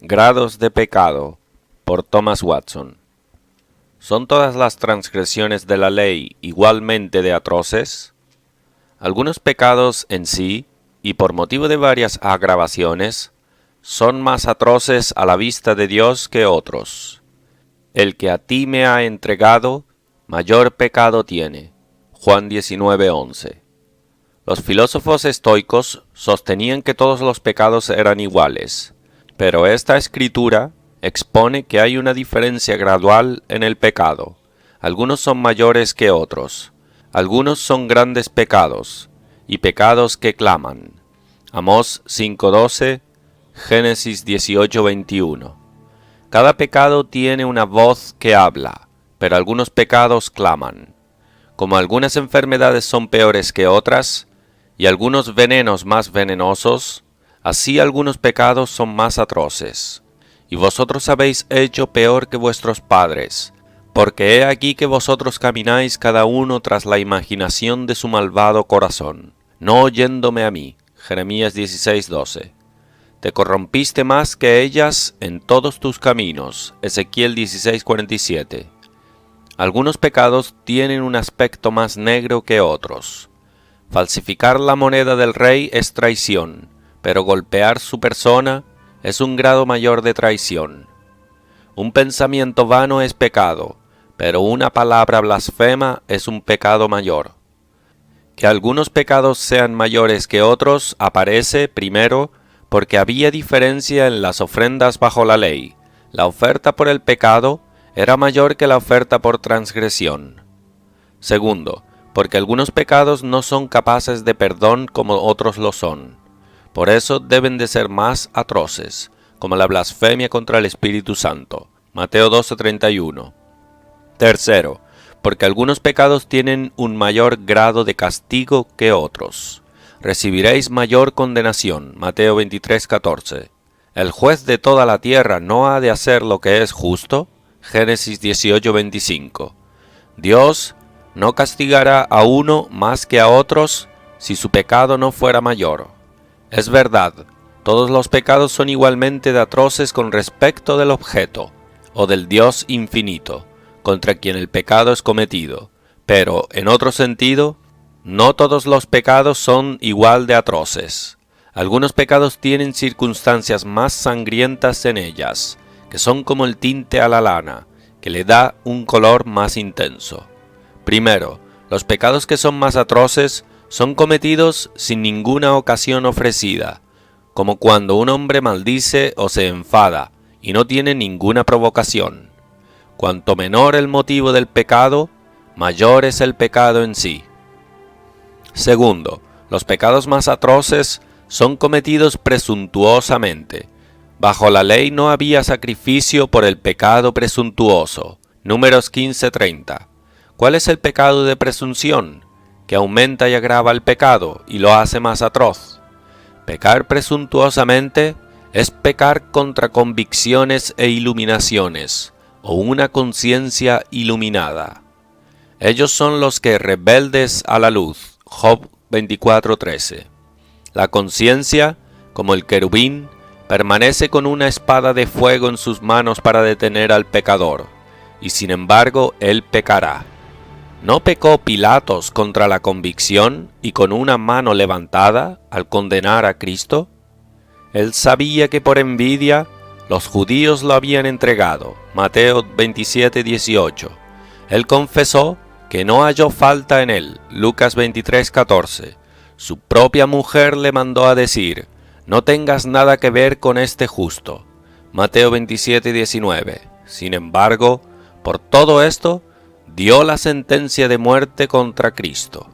Grados de pecado, por Thomas Watson. ¿Son todas las transgresiones de la ley igualmente de atroces? Algunos pecados en sí, y por motivo de varias agravaciones, son más atroces a la vista de Dios que otros. El que a ti me ha entregado, mayor pecado tiene. Juan 19:11. Los filósofos estoicos sostenían que todos los pecados eran iguales, pero esta escritura expone que hay una diferencia gradual en el pecado. Algunos son mayores que otros, algunos son grandes pecados, y pecados que claman. Amós 5:12, Génesis 18:21. Cada pecado tiene una voz que habla, pero algunos pecados claman. Como algunas enfermedades son peores que otras, y algunos venenos más venenosos, así algunos pecados son más atroces. Y vosotros habéis hecho peor que vuestros padres, porque he aquí que vosotros camináis cada uno tras la imaginación de su malvado corazón, no oyéndome a mí. Jeremías 16:12. Te corrompiste más que ellas en todos tus caminos. Ezequiel 16:47. Algunos pecados tienen un aspecto más negro que otros. Falsificar la moneda del rey es traición, pero golpear su persona es un grado mayor de traición. Un pensamiento vano es pecado, pero una palabra blasfema es un pecado mayor. Que algunos pecados sean mayores que otros aparece, primero, porque había diferencia en las ofrendas bajo la ley. La oferta por el pecado era mayor que la oferta por transgresión. Segundo, porque algunos pecados no son capaces de perdón como otros lo son. Por eso deben de ser más atroces, como la blasfemia contra el Espíritu Santo. Mateo 12:31. Tercero, porque algunos pecados tienen un mayor grado de castigo que otros. Recibiréis mayor condenación. Mateo 23:14. ¿El juez de toda la tierra no ha de hacer lo que es justo? Génesis 18:25. Dios no castigará a uno más que a otros si su pecado no fuera mayor. Es verdad, todos los pecados son igualmente de atroces con respecto del objeto, o del Dios infinito, contra quien el pecado es cometido, pero, en otro sentido, no todos los pecados son igual de atroces. Algunos pecados tienen circunstancias más sangrientas en ellas, que son como el tinte a la lana, que le da un color más intenso. Primero, los pecados que son más atroces son cometidos sin ninguna ocasión ofrecida, como cuando un hombre maldice o se enfada y no tiene ninguna provocación. Cuanto menor el motivo del pecado, mayor es el pecado en sí. Segundo, los pecados más atroces son cometidos presuntuosamente. Bajo la ley no había sacrificio por el pecado presuntuoso. Números 15:30. ¿Cuál es el pecado de presunción? Que aumenta y agrava el pecado y lo hace más atroz. Pecar presuntuosamente es pecar contra convicciones e iluminaciones, o una conciencia iluminada. Ellos son los que rebeldes a la luz. Job 24:13. La conciencia, como el querubín, permanece con una espada de fuego en sus manos para detener al pecador, y sin embargo él pecará. ¿No pecó Pilatos contra la convicción y con una mano levantada al condenar a Cristo? Él sabía que por envidia los judíos lo habían entregado. Mateo 27:18. Él confesó que no halló falta en él. Lucas 23:14. Su propia mujer le mandó a decir: no tengas nada que ver con este justo. Mateo 27:19. Sin embargo, por todo esto, dio la sentencia de muerte contra Cristo.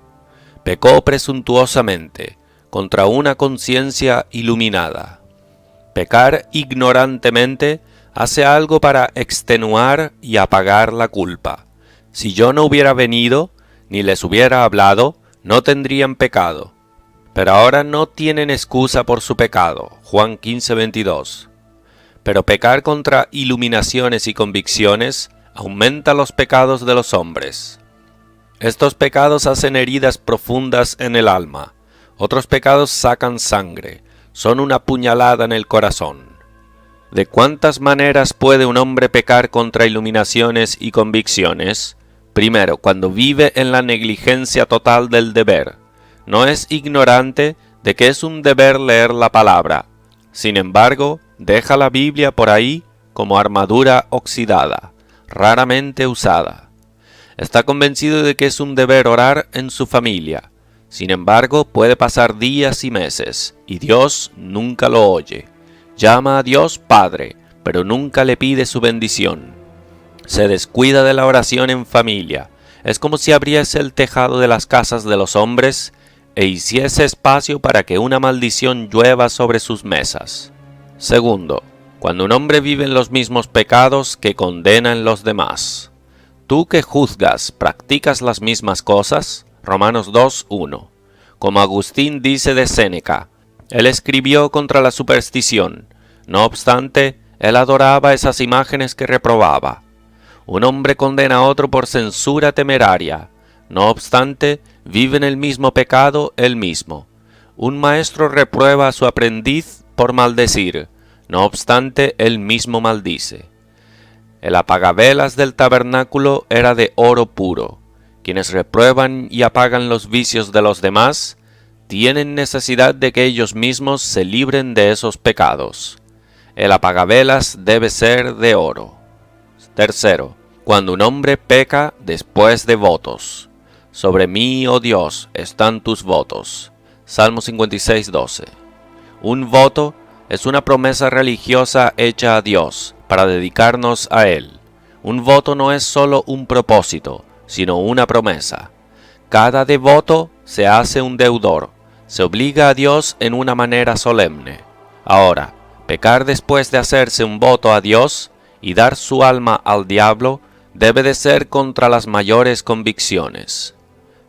Pecó presuntuosamente, contra una conciencia iluminada. Pecar ignorantemente hace algo para extenuar y apagar la culpa. Si yo no hubiera venido, ni les hubiera hablado, no tendrían pecado. Pero ahora no tienen excusa por su pecado. Juan 15:22. Pero pecar contra iluminaciones y convicciones aumenta los pecados de los hombres. Estos pecados hacen heridas profundas en el alma. Otros pecados sacan sangre, son una puñalada en el corazón. ¿De cuántas maneras puede un hombre pecar contra iluminaciones y convicciones? Primero, cuando vive en la negligencia total del deber. No es ignorante de que es un deber leer la palabra. Sin embargo, deja la Biblia por ahí como armadura oxidada, raramente usada. Está convencido de que es un deber orar en su familia. Sin embargo, puede pasar días y meses, y Dios nunca lo oye. Llama a Dios Padre, pero nunca le pide su bendición. Se descuida de la oración en familia. Es como si abriese el tejado de las casas de los hombres e hiciese espacio para que una maldición llueva sobre sus mesas. Segundo, cuando un hombre vive en los mismos pecados que condena en los demás. Tú que juzgas, ¿practicas las mismas cosas? Romanos 2:1. Como Agustín dice de Séneca, él escribió contra la superstición. No obstante, él adoraba esas imágenes que reprobaba. Un hombre condena a otro por censura temeraria. No obstante, vive en el mismo pecado él mismo. Un maestro reprueba a su aprendiz por maldecir. No obstante, él mismo maldice. El apagavelas del tabernáculo era de oro puro. Quienes reprueban y apagan los vicios de los demás, tienen necesidad de que ellos mismos se libren de esos pecados. El apagavelas debe ser de oro. Tercero, cuando un hombre peca después de votos. Sobre mí, oh Dios, están tus votos. Salmo 56:12. Un voto es una promesa religiosa hecha a Dios para dedicarnos a Él. Un voto no es solo un propósito, sino una promesa. Cada devoto se hace un deudor, se obliga a Dios en una manera solemne. Ahora, pecar después de hacerse un voto a Dios y dar su alma al diablo debe de ser contra las mayores convicciones.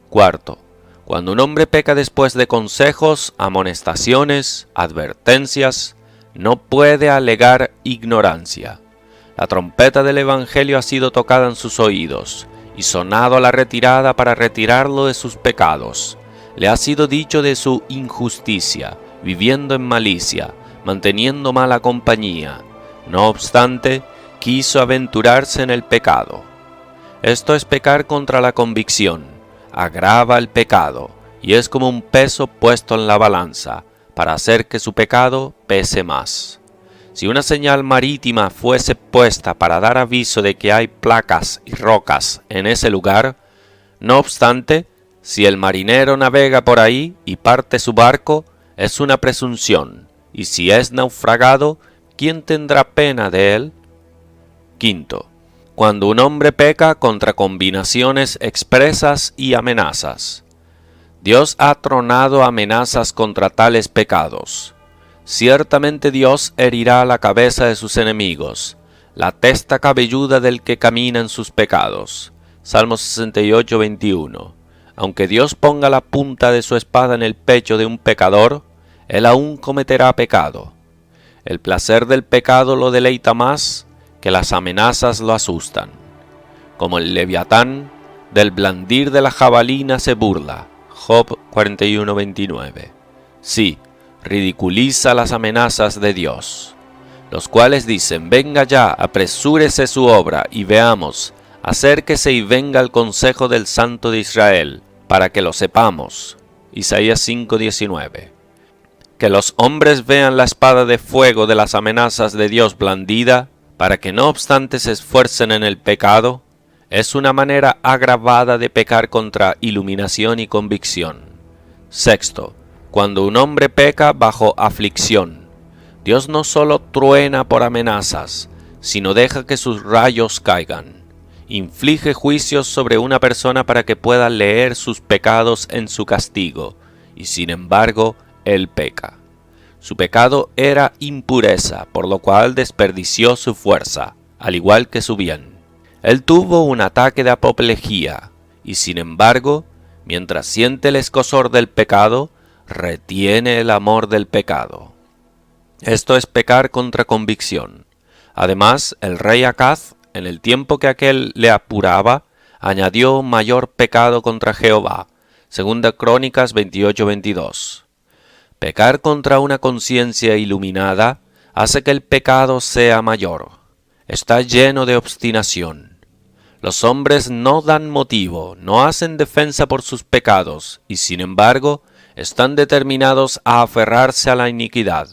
Cuarto, cuando un hombre peca después de consejos, amonestaciones, advertencias, no puede alegar ignorancia. La trompeta del Evangelio ha sido tocada en sus oídos y sonado a la retirada para retirarlo de sus pecados. Le ha sido dicho de su injusticia, viviendo en malicia, manteniendo mala compañía. No obstante, quiso aventurarse en el pecado. Esto es pecar contra la convicción, agrava el pecado y es como un peso puesto en la balanza para hacer que su pecado pese más. Si una señal marítima fuese puesta para dar aviso de que hay placas y rocas en ese lugar, no obstante, si el marinero navega por ahí y parte su barco, es una presunción, y si es naufragado, ¿quién tendrá pena de él? Quinto, cuando un hombre peca contra combinaciones expresas y amenazas. Dios ha tronado amenazas contra tales pecados. Ciertamente Dios herirá la cabeza de sus enemigos, la testa cabelluda del que camina en sus pecados. Salmo 68:21. Aunque Dios ponga la punta de su espada en el pecho de un pecador, él aún cometerá pecado. El placer del pecado lo deleita más que las amenazas lo asustan. Como el leviatán, del blandir de la jabalina se burla. Job 41:29. Sí, ridiculiza las amenazas de Dios, los cuales dicen: venga ya, apresúrese su obra, y veamos, acérquese y venga el consejo del Santo de Israel, para que lo sepamos. Isaías 5:19. Que los hombres vean la espada de fuego de las amenazas de Dios blandida, para que no obstante se esfuercen en el pecado, es una manera agravada de pecar contra iluminación y convicción. Sexto, cuando un hombre peca bajo aflicción, Dios no solo truena por amenazas, sino deja que sus rayos caigan. Inflige juicios sobre una persona para que pueda leer sus pecados en su castigo, y sin embargo, él peca. Su pecado era impureza, por lo cual desperdició su fuerza, al igual que su bien. Él tuvo un ataque de apoplejía, y sin embargo, mientras siente el escozor del pecado, retiene el amor del pecado. Esto es pecar contra convicción. Además, el rey Acaz, en el tiempo que aquel le apuraba, añadió mayor pecado contra Jehová. Segunda Crónicas 28:22. Pecar contra una conciencia iluminada hace que el pecado sea mayor. Está lleno de obstinación. Los hombres no dan motivo, no hacen defensa por sus pecados, y sin embargo, están determinados a aferrarse a la iniquidad.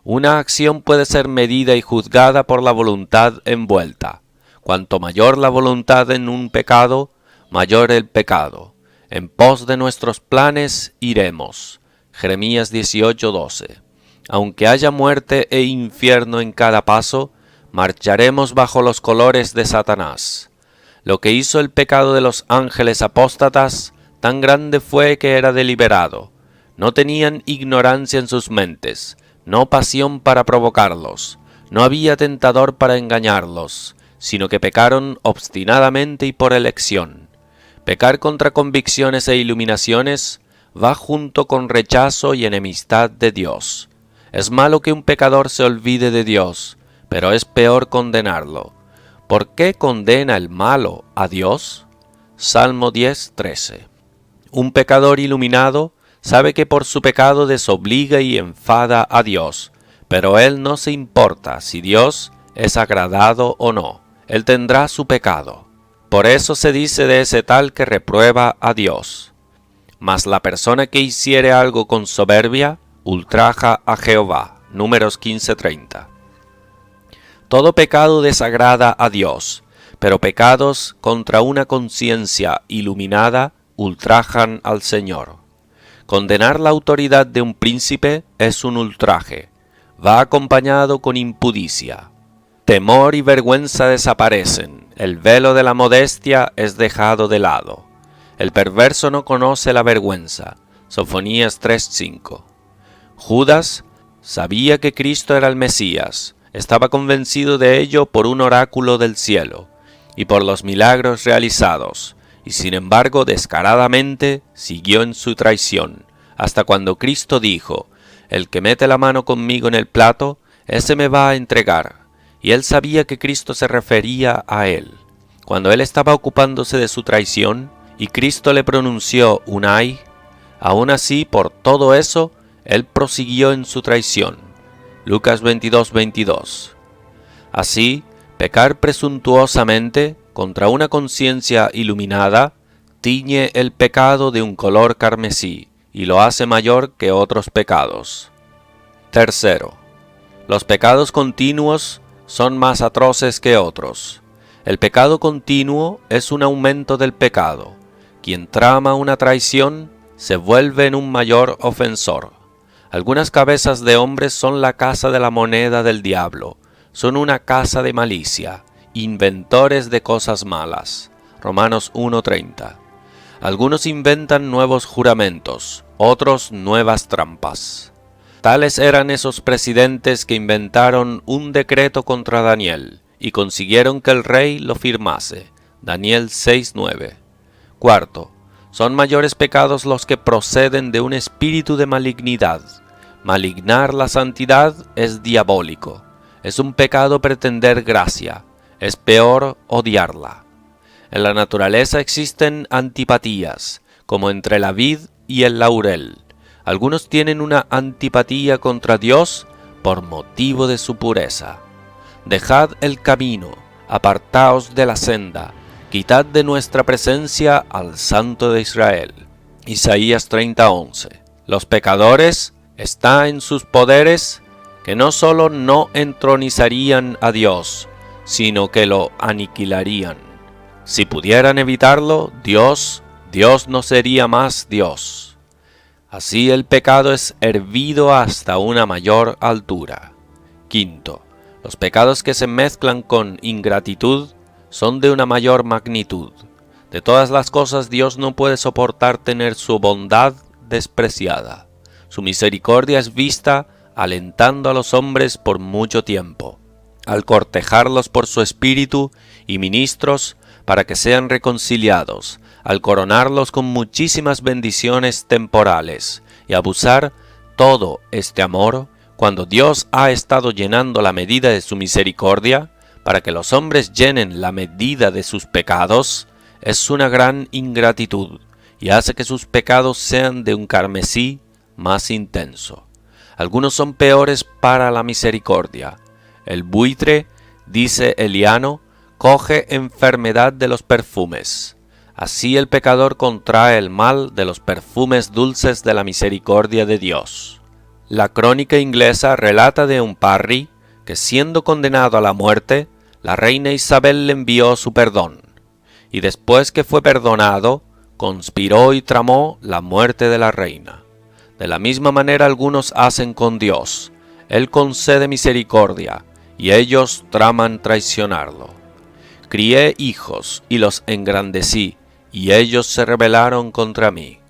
Una acción puede ser medida y juzgada por la voluntad envuelta. Cuanto mayor la voluntad en un pecado, mayor el pecado. En pos de nuestros planes iremos. Jeremías 18:12. Aunque haya muerte e infierno en cada paso, marcharemos bajo los colores de Satanás. Lo que hizo el pecado de los ángeles apóstatas, tan grande fue que era deliberado. No tenían ignorancia en sus mentes, no pasión para provocarlos, no había tentador para engañarlos, sino que pecaron obstinadamente y por elección. Pecar contra convicciones e iluminaciones va junto con rechazo y enemistad de Dios. Es malo que un pecador se olvide de Dios, pero es peor condenarlo. ¿Por qué condena el malo a Dios? Salmo 10:13. Un pecador iluminado sabe que por su pecado desobliga y enfada a Dios, pero él no se importa si Dios es agradado o no. Él tendrá su pecado. Por eso se dice de ese tal que reprueba a Dios. Mas la persona que hiciere algo con soberbia, ultraja a Jehová. Números 15:30. Todo pecado desagrada a Dios, pero pecados contra una conciencia iluminada ultrajan al Señor. Condenar la autoridad de un príncipe es un ultraje. Va acompañado con impudicia. Temor y vergüenza desaparecen. El velo de la modestia es dejado de lado. El perverso no conoce la vergüenza. Sofonías 3:5. Judas sabía que Cristo era el Mesías. Estaba convencido de ello por un oráculo del cielo y por los milagros realizados, y sin embargo descaradamente siguió en su traición, hasta cuando Cristo dijo: «El que mete la mano conmigo en el plato, ese me va a entregar». Y él sabía que Cristo se refería a él. Cuando él estaba ocupándose de su traición, y Cristo le pronunció un ay, aún así por todo eso, él prosiguió en su traición. Lucas 22:22. Así, pecar presuntuosamente contra una conciencia iluminada tiñe el pecado de un color carmesí y lo hace mayor que otros pecados. Tercero, los pecados continuos son más atroces que otros. El pecado continuo es un aumento del pecado. Quien trama una traición se vuelve en un mayor ofensor. Algunas cabezas de hombres son la casa de la moneda del diablo, son una casa de malicia, inventores de cosas malas. Romanos 1:30. Algunos inventan nuevos juramentos, otros nuevas trampas. Tales eran esos presidentes que inventaron un decreto contra Daniel y consiguieron que el rey lo firmase. Daniel 6:9. Cuarto, son mayores pecados los que proceden de un espíritu de malignidad. Malignar la santidad es diabólico. Es un pecado pretender gracia. Es peor odiarla. En la naturaleza existen antipatías, como entre la vid y el laurel. Algunos tienen una antipatía contra Dios por motivo de su pureza. Dejad el camino, apartaos de la senda, quitad de nuestra presencia al Santo de Israel. Isaías 30:11. Los pecadores está en sus poderes que no solo no entronizarían a Dios, sino que lo aniquilarían. Si pudieran evitarlo, Dios no sería más Dios. Así el pecado es hervido hasta una mayor altura. Quinto, los pecados que se mezclan con ingratitud son de una mayor magnitud. De todas las cosas Dios no puede soportar tener su bondad despreciada. Su misericordia es vista alentando a los hombres por mucho tiempo, al cortejarlos por su espíritu y ministros para que sean reconciliados, al coronarlos con muchísimas bendiciones temporales y abusar todo este amor cuando Dios ha estado llenando la medida de su misericordia para que los hombres llenen la medida de sus pecados, es una gran ingratitud y hace que sus pecados sean de un carmesí más intenso. Algunos son peores para la misericordia. El buitre, dice Eliano, coge enfermedad de los perfumes. Así el pecador contrae el mal de los perfumes dulces de la misericordia de Dios. La crónica inglesa relata de un Parry que, siendo condenado a la muerte, la reina Isabel le envió su perdón, y después que fue perdonado, conspiró y tramó la muerte de la reina. De la misma manera algunos hacen con Dios. Él concede misericordia, y ellos traman traicionarlo. Crié hijos y los engrandecí, y ellos se rebelaron contra mí.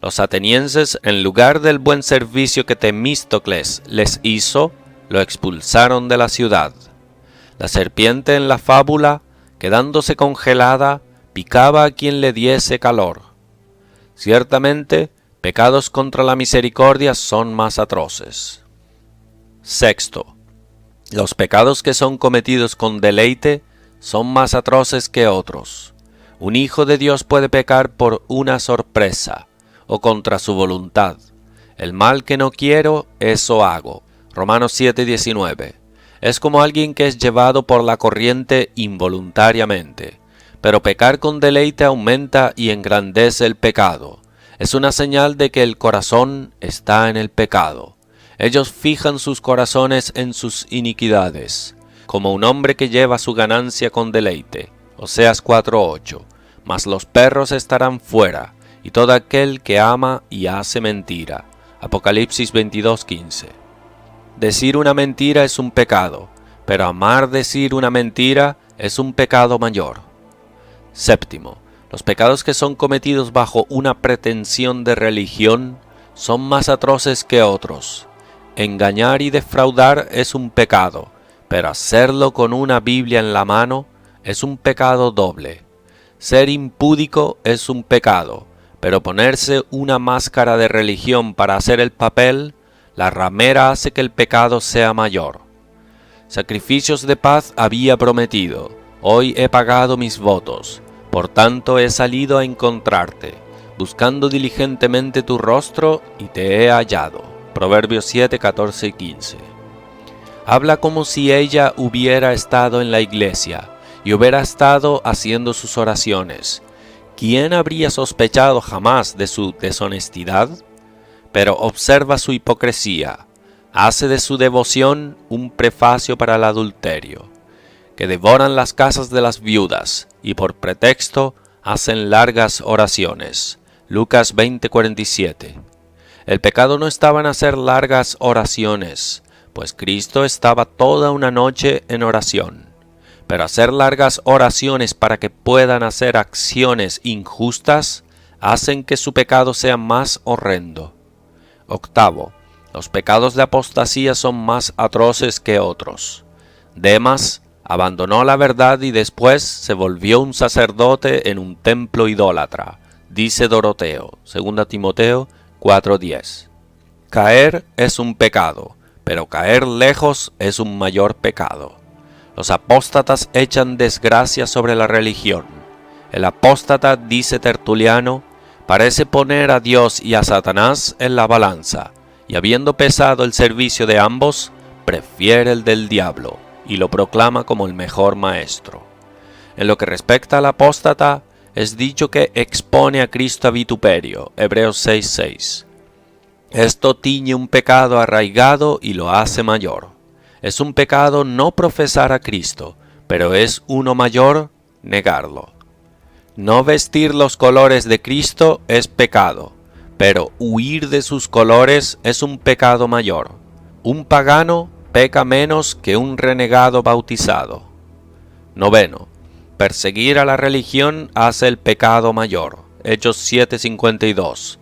Los atenienses, en lugar del buen servicio que Temístocles les hizo, lo expulsaron de la ciudad. La serpiente en la fábula, quedándose congelada, picaba a quien le diese calor. Ciertamente, pecados contra la misericordia son más atroces. Sexto, los pecados que son cometidos con deleite son más atroces que otros. Un hijo de Dios puede pecar por una sorpresa o contra su voluntad. El mal que no quiero, eso hago. Romanos 7:19. Es como alguien que es llevado por la corriente involuntariamente. Pero pecar con deleite aumenta y engrandece el pecado. Es una señal de que el corazón está en el pecado. Ellos fijan sus corazones en sus iniquidades, como un hombre que lleva su ganancia con deleite. Oseas 4:8. Mas los perros estarán fuera, y todo aquel que ama y hace mentira. Apocalipsis 22:15. Decir una mentira es un pecado, pero amar decir una mentira es un pecado mayor. Séptimo, los pecados que son cometidos bajo una pretensión de religión son más atroces que otros. Engañar y defraudar es un pecado, pero hacerlo con una Biblia en la mano es un pecado doble. Ser impúdico es un pecado, pero ponerse una máscara de religión para hacer el papel, la ramera hace que el pecado sea mayor. Sacrificios de paz había prometido, hoy he pagado mis votos, por tanto he salido a encontrarte, buscando diligentemente tu rostro y te he hallado. Proverbios 7, 14 y 15. Habla como si ella hubiera estado en la iglesia y hubiera estado haciendo sus oraciones. ¿Quién habría sospechado jamás de su deshonestidad? Pero observa su hipocresía. Hace de su devoción un prefacio para el adulterio, que devoran las casas de las viudas y por pretexto hacen largas oraciones. Lucas 20:47. El pecado no estaba en hacer largas oraciones, pues Cristo estaba toda una noche en oración. Pero hacer largas oraciones para que puedan hacer acciones injustas hacen que su pecado sea más horrendo. Octavo, los pecados de apostasía son más atroces que otros. Demas abandonó la verdad y después se volvió un sacerdote en un templo idólatra, dice Doroteo, 2 Timoteo 4:10. Caer es un pecado, pero caer lejos es un mayor pecado. Los apóstatas echan desgracia sobre la religión. El apóstata, dice Tertuliano, parece poner a Dios y a Satanás en la balanza, y habiendo pesado el servicio de ambos, prefiere el del diablo, y lo proclama como el mejor maestro. En lo que respecta al apóstata, es dicho que expone a Cristo a vituperio, Hebreos 6:6. Esto tiñe un pecado arraigado y lo hace mayor. Es un pecado no profesar a Cristo, pero es uno mayor negarlo. No vestir los colores de Cristo es pecado, pero huir de sus colores es un pecado mayor. Un pagano peca menos que un renegado bautizado. Noveno, perseguir a la religión hace el pecado mayor. Hechos 7:52.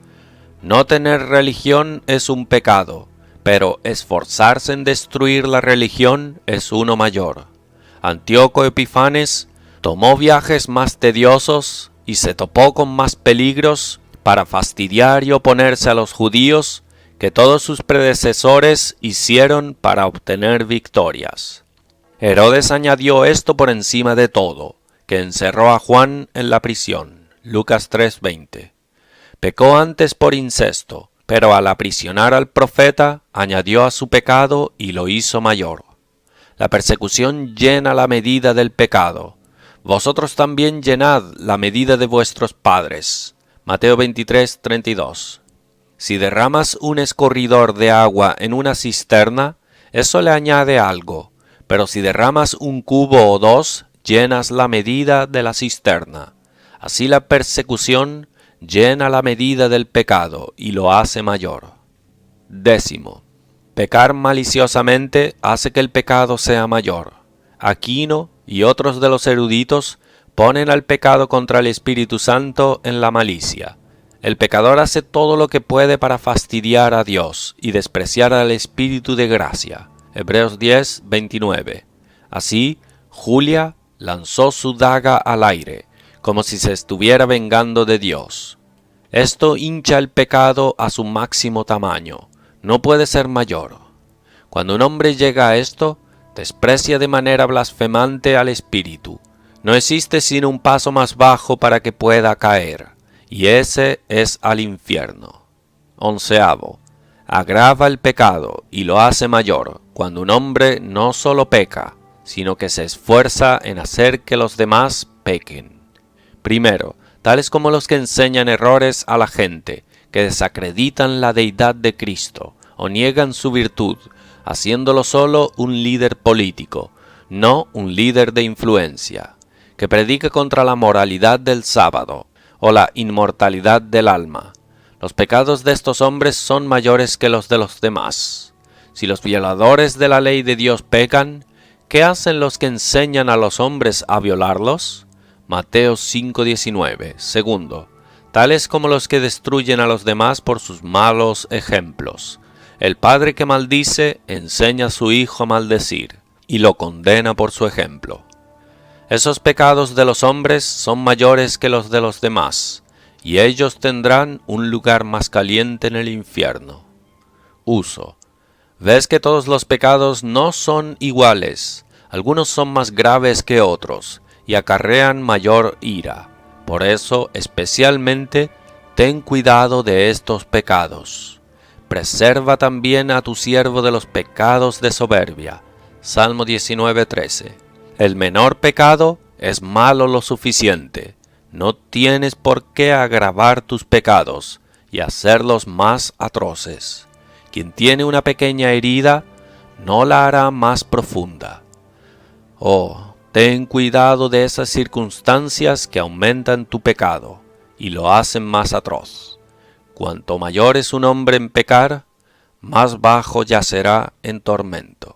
No tener religión es un pecado, pero esforzarse en destruir la religión es uno mayor. Antíoco Epifanes tomó viajes más tediosos y se topó con más peligros para fastidiar y oponerse a los judíos que todos sus predecesores hicieron para obtener victorias. Herodes añadió esto por encima de todo, que encerró a Juan en la prisión. Lucas 3:20. Pecó antes por incesto, pero al aprisionar al profeta, añadió a su pecado y lo hizo mayor. La persecución llena la medida del pecado. Vosotros también llenad la medida de vuestros padres. Mateo 23:32. Si derramas un escorridor de agua en una cisterna, eso le añade algo, pero si derramas un cubo o dos, llenas la medida de la cisterna. Así la persecución llena la medida del pecado y lo hace mayor. 10. Pecar maliciosamente hace que el pecado sea mayor. Aquino y otros de los eruditos ponen al pecado contra el Espíritu Santo en la malicia. El pecador hace todo lo que puede para fastidiar a Dios y despreciar al Espíritu de gracia. Hebreos 10:29. Así, Julia lanzó su daga al aire, como si se estuviera vengando de Dios. Esto hincha el pecado a su máximo tamaño. No puede ser mayor. Cuando un hombre llega a esto, desprecia de manera blasfemante al Espíritu. No existe sino un paso más bajo para que pueda caer, y ese es al infierno. 11. Agrava el pecado y lo hace mayor cuando un hombre no solo peca, sino que se esfuerza en hacer que los demás pequen. Primero, tales como los que enseñan errores a la gente, que desacreditan la deidad de Cristo o niegan su virtud, haciéndolo solo un líder político, no un líder de influencia, que predica contra la moralidad del sábado o la inmortalidad del alma. Los pecados de estos hombres son mayores que los de los demás. Si los violadores de la ley de Dios pecan, ¿qué hacen los que enseñan a los hombres a violarlos? Mateo 5:19. Segundo, tales como los que destruyen a los demás por sus malos ejemplos. El padre que maldice enseña a su hijo a maldecir y lo condena por su ejemplo. Esos pecados de los hombres son mayores que los de los demás, y ellos tendrán un lugar más caliente en el infierno. Uso. ¿Ves que todos los pecados no son iguales? Algunos son más graves que otros, y acarrean mayor ira. Por eso, especialmente, ten cuidado de estos pecados. Preserva también a tu siervo de los pecados de soberbia. Salmo 19:13. El menor pecado es malo lo suficiente. No tienes por qué agravar tus pecados y hacerlos más atroces. Quien tiene una pequeña herida no la hará más profunda. Oh, ten cuidado de esas circunstancias que aumentan tu pecado y lo hacen más atroz. Cuanto mayor es un hombre en pecar, más bajo yacerá en tormento.